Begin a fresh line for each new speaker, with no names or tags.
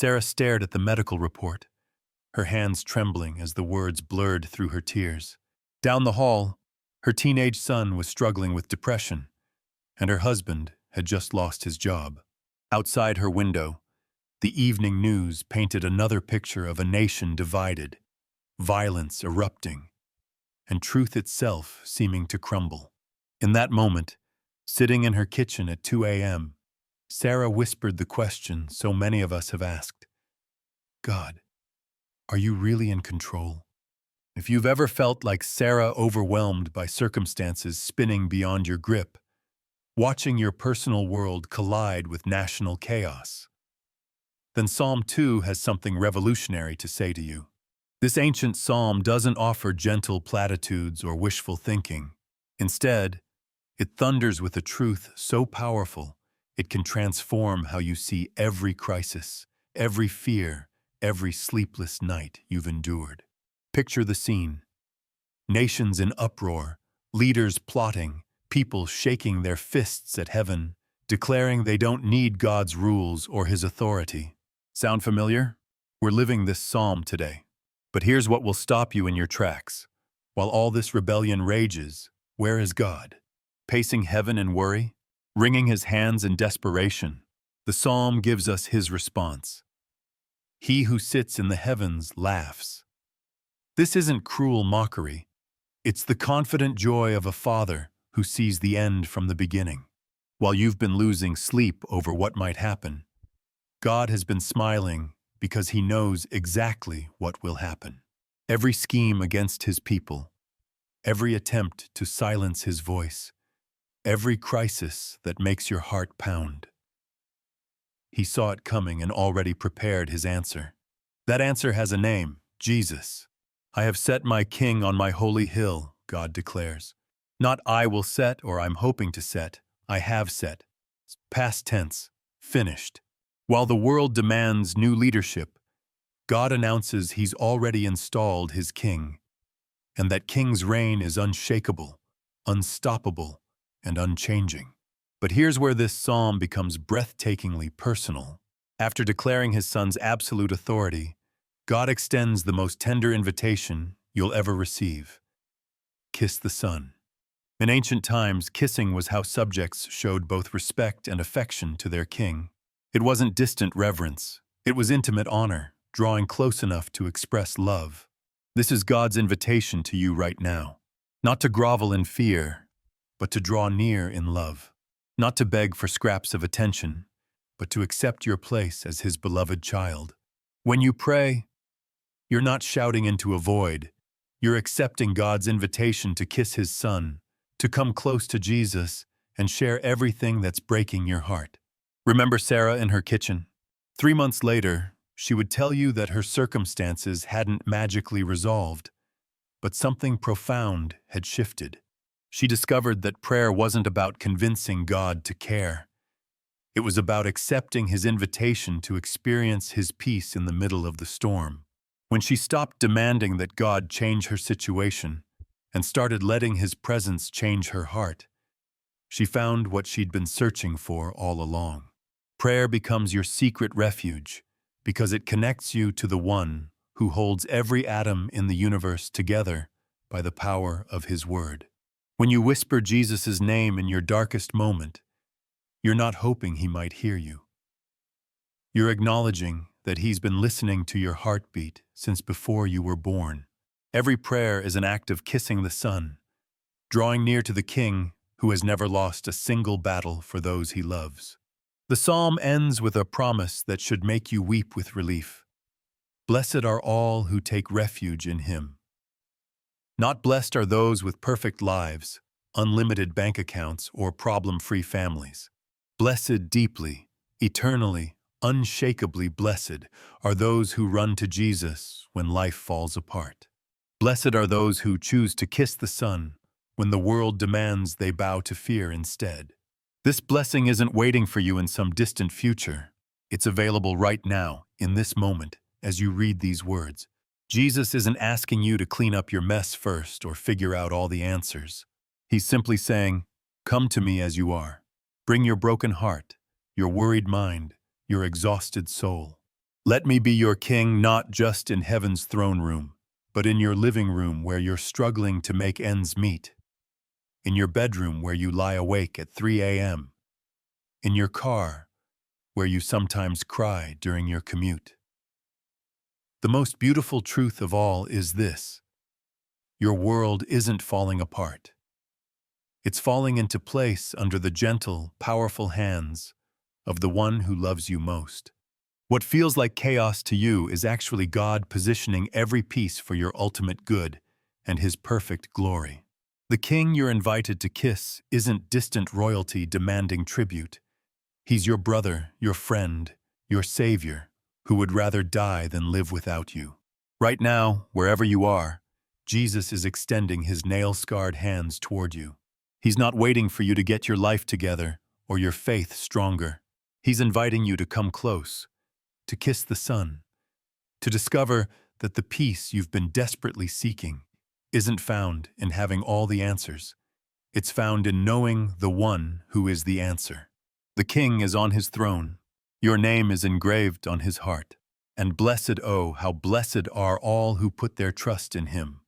Sarah stared at the medical report, her hands trembling as the words blurred through her tears. Down the hall, her teenage son was struggling with depression, and her husband had just lost his job. Outside her window, the evening news painted another picture of a nation divided, violence erupting, and truth itself seeming to crumble. In that moment, sitting in her kitchen at 2 a.m., Sarah whispered the question so many of us have asked: God, are you really in control? If you've ever felt like Sarah, overwhelmed by circumstances spinning beyond your grip, watching your personal world collide with national chaos, then Psalm 2 has something revolutionary to say to you. This ancient psalm doesn't offer gentle platitudes or wishful thinking. Instead, it thunders with a truth so powerful it can transform how you see every crisis, every fear, every sleepless night you've endured. Picture the scene. Nations in uproar, leaders plotting, people shaking their fists at heaven, declaring they don't need God's rules or His authority. Sound familiar? We're living this psalm today. But here's what will stop you in your tracks. While all this rebellion rages, where is God? Pacing heaven in worry? Wringing His hands in desperation? The psalm gives us His response. He who sits in the heavens laughs. This isn't cruel mockery. It's the confident joy of a father who sees the end from the beginning. While you've been losing sleep over what might happen, God has been smiling because He knows exactly what will happen. Every scheme against His people, every attempt to silence His voice, every crisis that makes your heart pound. He saw it coming and already prepared His answer. That answer has a name: Jesus. I have set my King on my holy hill, God declares. Not I will set or I'm hoping to set, I have set. Past tense, finished. While the world demands new leadership, God announces He's already installed His King, and that King's reign is unshakable, unstoppable, and unchanging. But here's where this psalm becomes breathtakingly personal. After declaring His Son's absolute authority, God extends the most tender invitation you'll ever receive. Kiss the Son. In ancient times, kissing was how subjects showed both respect and affection to their king. It wasn't distant reverence. It was intimate honor, drawing close enough to express love. This is God's invitation to you right now. Not to grovel in fear, but to draw near in love. Not to beg for scraps of attention, but to accept your place as His beloved child. When you pray, you're not shouting into a void. You're accepting God's invitation to kiss His Son, to come close to Jesus, and share everything that's breaking your heart. Remember Sarah in her kitchen? 3 months later, she would tell you that her circumstances hadn't magically resolved, but something profound had shifted. She discovered that prayer wasn't about convincing God to care. It was about accepting His invitation to experience His peace in the middle of the storm. When she stopped demanding that God change her situation and started letting His presence change her heart, she found what she'd been searching for all along. Prayer becomes your secret refuge because it connects you to the One who holds every atom in the universe together by the power of His word. When you whisper Jesus' name in your darkest moment, you're not hoping He might hear you. You're acknowledging that He's been listening to your heartbeat since before you were born. Every prayer is an act of kissing the Son, drawing near to the King who has never lost a single battle for those He loves. The psalm ends with a promise that should make you weep with relief. Blessed are all who take refuge in Him. Not blessed are those with perfect lives, unlimited bank accounts, or problem-free families. Blessed deeply, eternally, unshakably blessed are those who run to Jesus when life falls apart. Blessed are those who choose to kiss the Son when the world demands they bow to fear instead. This blessing isn't waiting for you in some distant future. It's available right now, in this moment, as you read these words. Jesus isn't asking you to clean up your mess first or figure out all the answers. He's simply saying, "Come to me as you are. Bring your broken heart, your worried mind, your exhausted soul. Let me be your king not just in heaven's throne room, but in your living room where you're struggling to make ends meet, in your bedroom where you lie awake at 3 a.m., in your car where you sometimes cry during your commute. The most beautiful truth of all is this: your world isn't falling apart. It's falling into place under the gentle, powerful hands of the one who loves you most. What feels like chaos to you is actually God positioning every piece for your ultimate good and His perfect glory. The king you're invited to kiss isn't distant royalty demanding tribute. He's your brother, your friend, your savior, who would rather die than live without you. Right now, wherever you are, Jesus is extending His nail-scarred hands toward you. He's not waiting for you to get your life together or your faith stronger. He's inviting you to come close, to kiss the sun, to discover that the peace you've been desperately seeking isn't found in having all the answers. It's found in knowing the one who is the answer. The King is on His throne. Your name is engraved on His heart. And blessed, oh, how blessed are all who put their trust in Him.